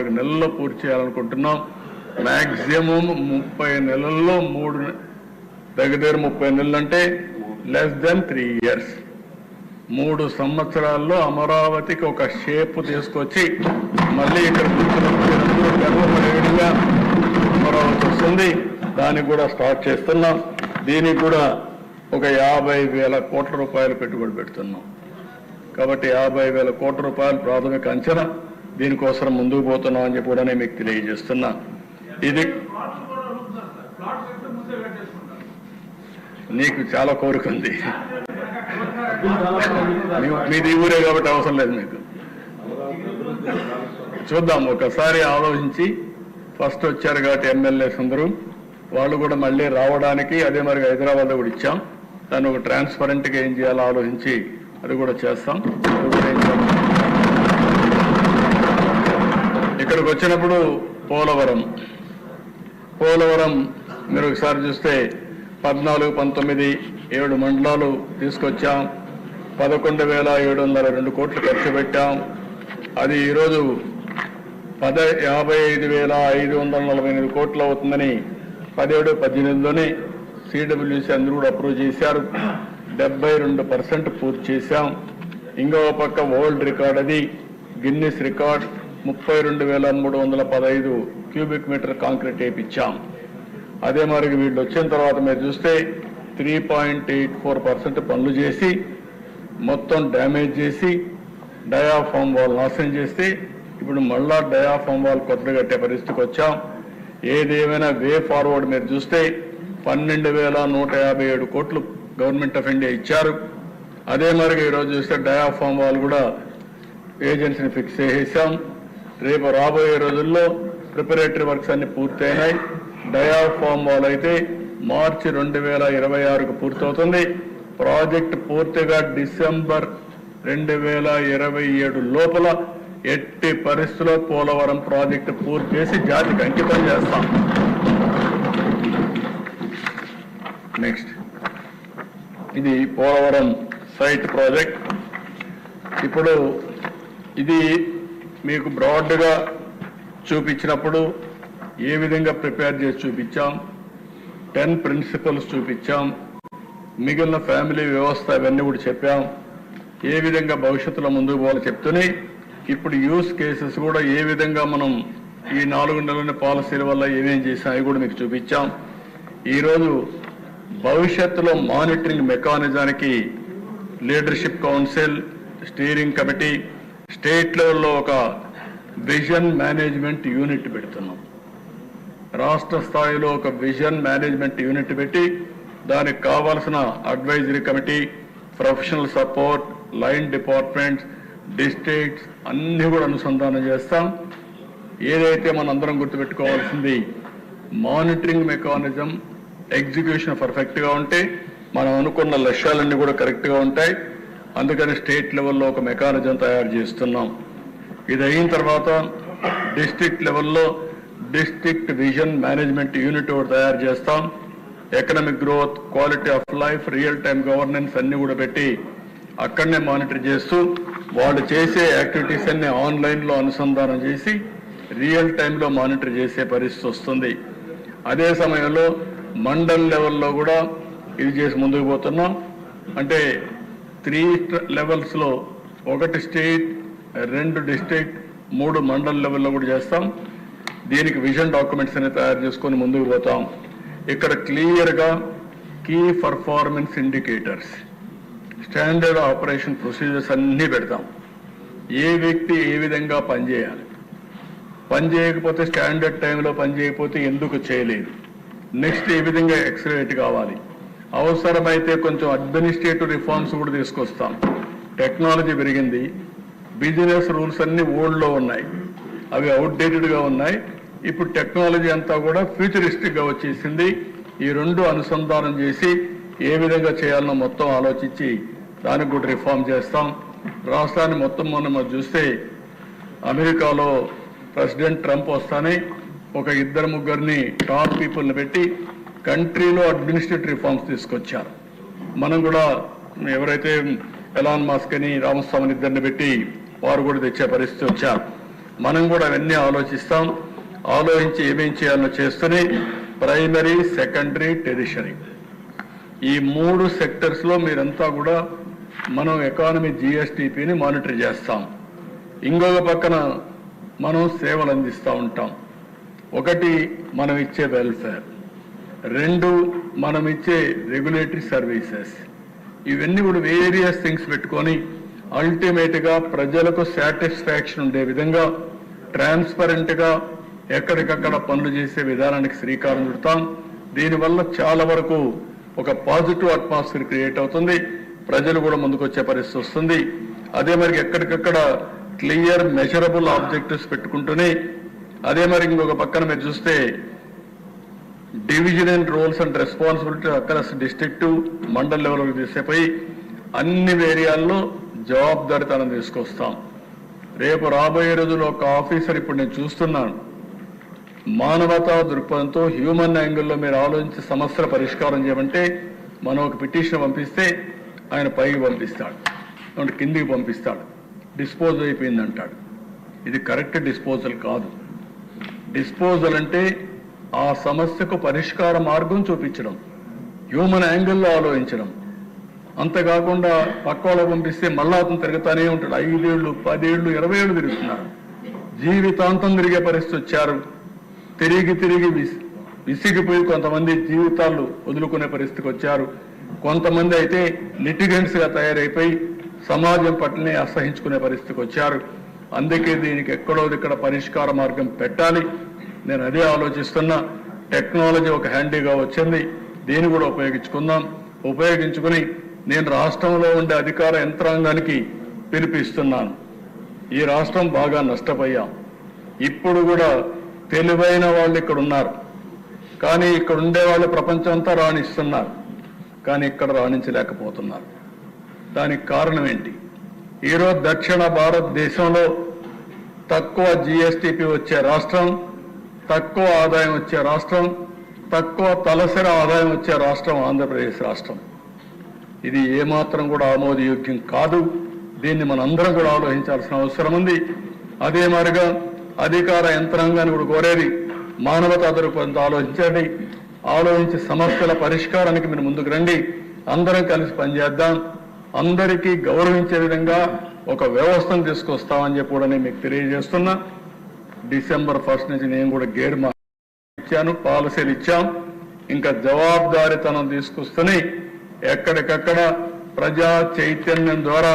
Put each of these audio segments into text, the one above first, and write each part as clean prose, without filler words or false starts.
4 నెలల్లో పూర్తి చేయాలనుకుంటున్నాం. మ్యాక్సిమం 30 నెలల్లో 3 దగ్గర 30 నెలలు అంటే లెస్ దెన్ 3 years 3 సంవత్సరాల్లో అమరావతికి ఒక షేప్ తీసుకొచ్చి మళ్ళీ ఇక్కడ గర్వపడేవిధంగా అమరావతి వస్తుంది. దానికి కూడా స్టార్ట్ చేస్తున్నాం. దీనికి కూడా ఒక 50,000 కోట్ల రూపాయలు పెట్టుబడి పెడుతున్నాం. కాబట్టి 50,000 కోట్ల రూపాయలు ప్రాథమిక అంచనా. దీనికోసం ముందుకు పోతున్నాం అని చెప్పి కూడా నేను మీకు తెలియజేస్తున్నా. ఇది నీకు చాలా కోరిక ఉంది. మీది ఊరే కాబట్టి అవసరం లేదు మీకు. చూద్దాం, ఒకసారి ఆలోచించి. ఫస్ట్ వచ్చారు కాబట్టి ఎమ్మెల్యేస్ అందరూ వాళ్ళు కూడా మళ్ళీ రావడానికి అదే మరి హైదరాబాద్లో కూడా ఇచ్చాం. దాన్ని ఒక ట్రాన్స్పరెంట్గా ఏం చేయాలో ఆలోచించి అది కూడా చేస్తాం. ఇక్కడికి వచ్చినప్పుడు పోలవరం మీరు ఒకసారి చూస్తే 14, 19, 7 మండలాలు తీసుకొచ్చాం. 11,702 కోట్లు ఖర్చు పెట్టాం. అది ఈరోజు 55,548 కోట్లు అవుతుందని 17-18లోనే సిడబ్ల్యూసీ అందరూ కూడా అప్రూవ్ చేశారు. 72% పూర్తి చేశాం. ఇంకో పక్క వరల్డ్ రికార్డ్, అది Guinness record 32,315 cubic metre concrete వేయించాం. అదే మరి వీళ్ళు వచ్చిన తర్వాత మీరు చూస్తే 3.84% పనులు చేసి మొత్తం డ్యామేజ్ చేసి డయాఫామ్ వాల్ నాశనం చేస్తే ఇప్పుడు మళ్ళా డయాఫామ్ వాల్ కొత్తగా కట్టే పరిస్థితికి వచ్చాం. ఏదేమైనా వే ఫార్వర్డ్ మీరు చూస్తే 12,157 కోట్లు గవర్నమెంట్ ఆఫ్ ఇండియా ఇచ్చారు. అదే మరి ఈరోజు చూస్తే డయాఫామ్ వాల్ కూడా ఏజెన్సీని ఫిక్స్ చేసేసాం. రేపు రాబోయే రోజుల్లో ప్రిపరేటరీ వర్క్స్ అన్ని పూర్తయినాయి. డయాఫామ్ వాల్ అయితే మార్చి 2026కు పూర్తవుతుంది. ప్రాజెక్ట్ పూర్తిగా డిసెంబర్ 2027 లోపల ఎట్టి పరిస్థితుల్లో పోలవరం ప్రాజెక్టు పూర్తి చేసి జాతికి అంకితం చేస్తాం. నెక్స్ట్, ఇది పోలవరం సైట్ ప్రాజెక్ట్. ఇప్పుడు ఇది మీకు బ్రాడ్గా చూపించినప్పుడు ఏ విధంగా ప్రిపేర్ చేసి చూపించాం, 10 ప్రిన్సిపల్స్ చూపించాం, మిగిలిన ఫ్యామిలీ వ్యవస్థ ఇవన్నీ కూడా చెప్పాం. ఏ విధంగా భవిష్యత్తులో ముందుకు పోవాలో చెప్తూనే ఇప్పుడు యూస్ కేసెస్ కూడా ఏ విధంగా మనం ఈ 4 నెలల పాలసీల వల్ల ఏమేం చేసాం అవి కూడా మీకు చూపించాం. ఈరోజు భవిష్యత్తులో మానిటరింగ్ మెకానిజానికి leadership council, steering committee, state లెవెల్లో ఒక విజన్ మేనేజ్మెంట్ యూనిట్ పెడుతున్నాం. రాష్ట్ర స్థాయిలో ఒక విజన్ మేనేజ్మెంట్ యూనిట్ పెట్టి దానికి కావాల్సిన advisory committee, professional support, line departments, districts అన్నీ కూడా అనుసంధానం చేస్తాం. ఏదైతే మనందరం గుర్తుపెట్టుకోవాల్సింది, మానిటరింగ్ మెకానిజం ఎగ్జిక్యూషన్ పర్ఫెక్ట్గా ఉంటే మనం అనుకున్న లక్ష్యాలన్నీ కూడా కరెక్ట్గా ఉంటాయి. అందుకని స్టేట్ లెవెల్లో ఒక మెకానిజం తయారు చేస్తున్నాం. ఇది అయిన తర్వాత డిస్ట్రిక్ట్ లెవెల్లో డిస్ట్రిక్ట్ విజన్ మేనేజ్మెంట్ యూనిట్ ఒకటి తయారు చేస్తాం. Economic growth, quality of life, real time governance అన్ని కూడా పెట్టి అక్కడనే మానిటర్ చేస్తూ వాళ్ళు చేసే యాక్టివిటీస్ అన్ని ఆన్లైన్లో అనుసంధానం చేసి రియల్ టైంలో మానిటర్ చేసే పరిస్థితి వస్తుంది. అదే సమయంలో మండల్ లెవెల్లో కూడా ఇది చేసి ముందుకు పోతున్నాం. అంటే 3 లెవెల్స్లో, 1 స్టేట్, 2 డిస్ట్రిక్ట్, 3 మండల్ లెవెల్లో కూడా చేస్తాం. దీనికి విజన్ డాక్యుమెంట్స్ అన్ని తయారు చేసుకొని ముందుకు పోతాం. ఇక్కడ క్లియర్గా key performance indicators, standard operation procedures అన్నీ పెడతాం. ఏ వ్యక్తి ఏ విధంగా పనిచేయాలి, పని చేయకపోతే స్టాండర్డ్ టైంలో పని చేయకపోతే ఎందుకు చేయలేదు, నెక్స్ట్ ఏ విధంగా ఎక్సలరేట్ కావాలి, అవసరమైతే కొంచెం అడ్మినిస్ట్రేటివ్ రిఫార్మ్స్ కూడా తీసుకొస్తాం. టెక్నాలజీ పెరిగింది, బిజినెస్ రూల్స్ అన్ని ఓల్డ్లో ఉన్నాయి, అవి అవుట్డేటెడ్గా ఉన్నాయి. ఇప్పుడు టెక్నాలజీ అంతా కూడా ఫ్యూచరిస్టిక్గా వచ్చేసింది. ఈ 2 అనుసంధానం చేసి ఏ విధంగా చేయాలనో మొత్తం ఆలోచించి దానికి కూడా రిఫార్మ్ చేస్తాం. రాష్ట్రాన్ని మొత్తం మనం చూస్తే అమెరికాలో ప్రెసిడెంట్ ట్రంప్ వస్తానే ఒక 2-3 టాప్ పీపుల్ని పెట్టి కంట్రీలో అడ్మినిస్ట్రేటివ్ రిఫార్మ్స్ తీసుకొచ్చారు. మనం కూడా ఎవరైతే ఎలాన్ మస్క్ అని రామస్వామిని 2 పెట్టి వారు కూడా తెచ్చే పరిస్థితి వచ్చారు. మనం కూడా అవన్నీ ఆలోచిస్తాం. ఆలోచించి ఏమేం చేయాలో చేస్తూనే ప్రైమరీ, సెకండరీ, టెరిషరీ ఈ 3 సెక్టర్స్లో మీరంతా కూడా మనం ఎకానమీ జిఎస్టిపిని మానిటర్ చేస్తాం. ఇంకొక పక్కన మనం సేవలు అందిస్తూ ఉంటాం. ఒకటి మనం ఇచ్చే వెల్ఫేర్, 2 మనం ఇచ్చే రెగ్యులేటరీ సర్వీసెస్. ఇవన్నీ కూడా వేరియస్ థింగ్స్ పెట్టుకొని అల్టిమేట్గా ప్రజలకు సాటిస్ఫాక్షన్ ఉండే విధంగా ట్రాన్స్పరెంట్గా ఎక్కడికక్కడ పనులు చేసే విధానానికి శ్రీకారం చుడతాం. దీనివల్ల చాలా వరకు ఒక పాజిటివ్ అట్మాస్ఫియర్ క్రియేట్ అవుతుంది. ప్రజలు కూడా ముందుకు వచ్చే పరిస్థితి వస్తుంది. అదే మరి ఎక్కడికక్కడ క్లియర్ మెజరబుల్ ఆబ్జెక్టివ్స్ పెట్టుకుంటూనే అదే మరి ఇంకొక పక్కన మీరు చూస్తే division and roles and responsibility అక్కడ డిస్ట్రిక్ట్, మండల్ లెవెల్కి తీసేపోయి అన్ని ఏరియాల్లో జవాబుదారీతనం తీసుకొస్తాం. రేపు రాబోయే రోజుల్లో ఒక ఆఫీసర్ ఇప్పుడు నేను చూస్తున్నాను మానవతా దృక్పథంతో హ్యూమన్ యాంగిల్లో మీరు ఆలోచించి సమస్యల పరిష్కారం చేయమంటే మనం ఒక పిటిషన్ పంపిస్తే ఆయన పైకి పంపిస్తాడు, అంటే కిందికి పంపిస్తాడు, డిస్పోజ్ అయిపోయింది అంటాడు. ఇది కరెక్ట్ డిస్పోజల్ కాదు. డిస్పోజల్ అంటే ఆ సమస్యకు పరిష్కార మార్గం చూపించడం, హ్యూమన్ యాంగిల్లో ఆలోచించడం. అంతేకాకుండా పక్క వాళ్ళకు పంపిస్తే మళ్ళా అతను తిరుగుతానే ఉంటాడు. 5 ఏళ్ళు, 10 ఏళ్ళు, 20 ఏళ్ళు తిరుగుతున్నారు. జీవితాంతం తిరిగే పరిస్థితి వచ్చారు. తిరిగి తిరిగి విసిగిపోయి కొంతమంది జీవితాలు వదులుకునే పరిస్థితికి వచ్చారు. కొంతమంది అయితే లిటిగెంట్స్గా తయారైపోయి సమాజం పట్లనే అసహించుకునే పరిస్థితికి వచ్చారు. అందుకే దీనికి ఎక్కడో ఇక్కడ పరిష్కార మార్గం పెట్టాలి. నేను అదే ఆలోచిస్తున్నా. టెక్నాలజీ ఒక హ్యాండీగా వచ్చింది, దీన్ని కూడా ఉపయోగించుకుందాం. ఉపయోగించుకుని నేను రాష్ట్రంలో ఉండే అధికార యంత్రాంగానికి పిలిపిస్తున్నాను. ఈ రాష్ట్రం బాగా నష్టపోయాం. ఇప్పుడు కూడా తెలివైన వాళ్ళు ఇక్కడ ఉన్నారు, కానీ ఇక్కడ ఉండే వాళ్ళు ప్రపంచం అంతా రాణిస్తున్నారు, కానీ ఇక్కడ రాణించలేకపోతున్నారు. దానికి కారణం ఏంటి? ఈరోజు దక్షిణ భారతదేశంలో తక్కువ జిఎస్టిపి వచ్చే రాష్ట్రం, తక్కువ ఆదాయం వచ్చే రాష్ట్రం, తక్కువ తలసరి ఆదాయం వచ్చే రాష్ట్రం ఆంధ్రప్రదేశ్ రాష్ట్రం. ఇది ఏమాత్రం కూడా ఆమోదయోగ్యం కాదు. దీన్ని మనందరం కూడా ఆలోచించాల్సిన అవసరం ఉంది. అదే మాదిరిగా అధికార యంత్రాంగాన్ని కూడా కోరేది మానవతా దృక్పథంతో ఆలోచించండి. ఆలోచించి సమస్యల పరిష్కారానికి మీరు ముందుకు రండి. అందరం కలిసి పనిచేద్దాం. అందరికీ గౌరవించే విధంగా ఒక వ్యవస్థను తీసుకొస్తామని చెప్పి కూడా నేను మీకు తెలియజేస్తున్నా. December 1 నుంచి నేను కూడా గేర్ ఇచ్చాను, పాలసీలు ఇచ్చాం. ఇంకా జవాబుదారీతనం తీసుకొస్తూనే ఎక్కడికక్కడ ప్రజా చైతన్యం ద్వారా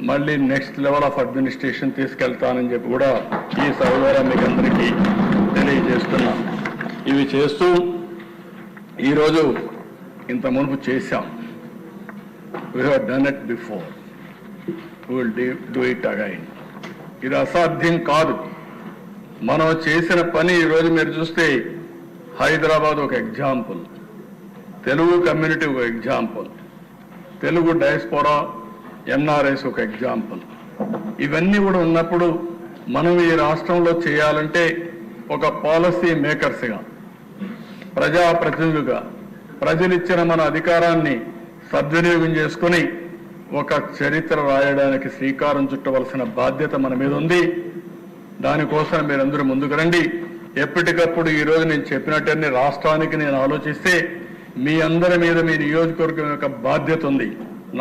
మళ్ళీ నెక్స్ట్ లెవెల్ ఆఫ్ అడ్మినిస్ట్రేషన్ తీసుకెళ్తానని చెప్పి కూడా ఈ సభ ద్వారా మీకు అందరికీ తెలియజేస్తున్నా. ఇవి చేస్తూ ఈరోజు ఇంత మునుపు చేశాం. We have done it before. We will do it again. ఇది అసాధ్యం కాదు. మనం చేసిన పని ఈరోజు మీరు చూస్తే హైదరాబాద్ ఒక ఎగ్జాంపుల్, తెలుగు కమ్యూనిటీ ఒక ఎగ్జాంపుల్, తెలుగు డయాస్పోరా ఎన్ఆర్ఎస్ ఒక ఎగ్జాంపుల్. ఇవన్నీ కూడా ఉన్నప్పుడు మనం ఈ రాష్ట్రంలో చేయాలంటే ఒక పాలసీ మేకర్స్గా, ప్రజాప్రతినిధులుగా ప్రజలిచ్చిన మన అధికారాన్ని సద్వినియోగం చేసుకుని ఒక చరిత్ర రాయడానికి శ్రీకారం చుట్టవలసిన బాధ్యత మన మీద ఉంది. దానికోసం మీరందరూ ముందుకు రండి. ఎప్పటికప్పుడు ఈరోజు నేను చెప్పినట్టన్నీ రాష్ట్రానికి నేను ఆలోచిస్తే మీ అందరి మీద మీ నియోజకవర్గం యొక్క బాధ్యత ఉంది.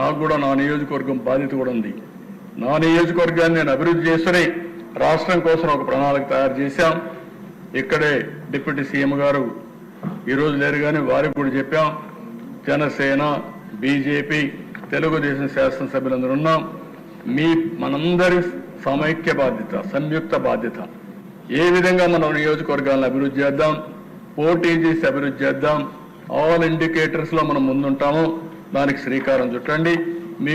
నాకు కూడా నా నియోజకవర్గం బాధ్యత కూడా ఉంది. నా నియోజకవర్గాన్ని నేను అభివృద్ధి చేస్తూనే రాష్ట్రం కోసం ఒక ప్రణాళిక తయారు చేశాం. ఇక్కడే డిప్యూటీ సీఎం గారు ఈరోజు లేరు, కానీ వారికి కూడా చెప్పాం. జనసేన, బీజేపీ, తెలుగుదేశం శాసనసభ్యులందరూ ఉన్నాం. మనందరి సమైక్య బాధ్యత, సంయుక్త బాధ్యత. ఏ విధంగా మనం నియోజకవర్గాలను అభివృద్ధి చేద్దాం, పోటీ చేసి అభివృద్ధి చేద్దాం. ఆల్ ఇండికేటర్స్లో మనం ముందుంటామో దానికి శ్రీకారం చుట్టండి.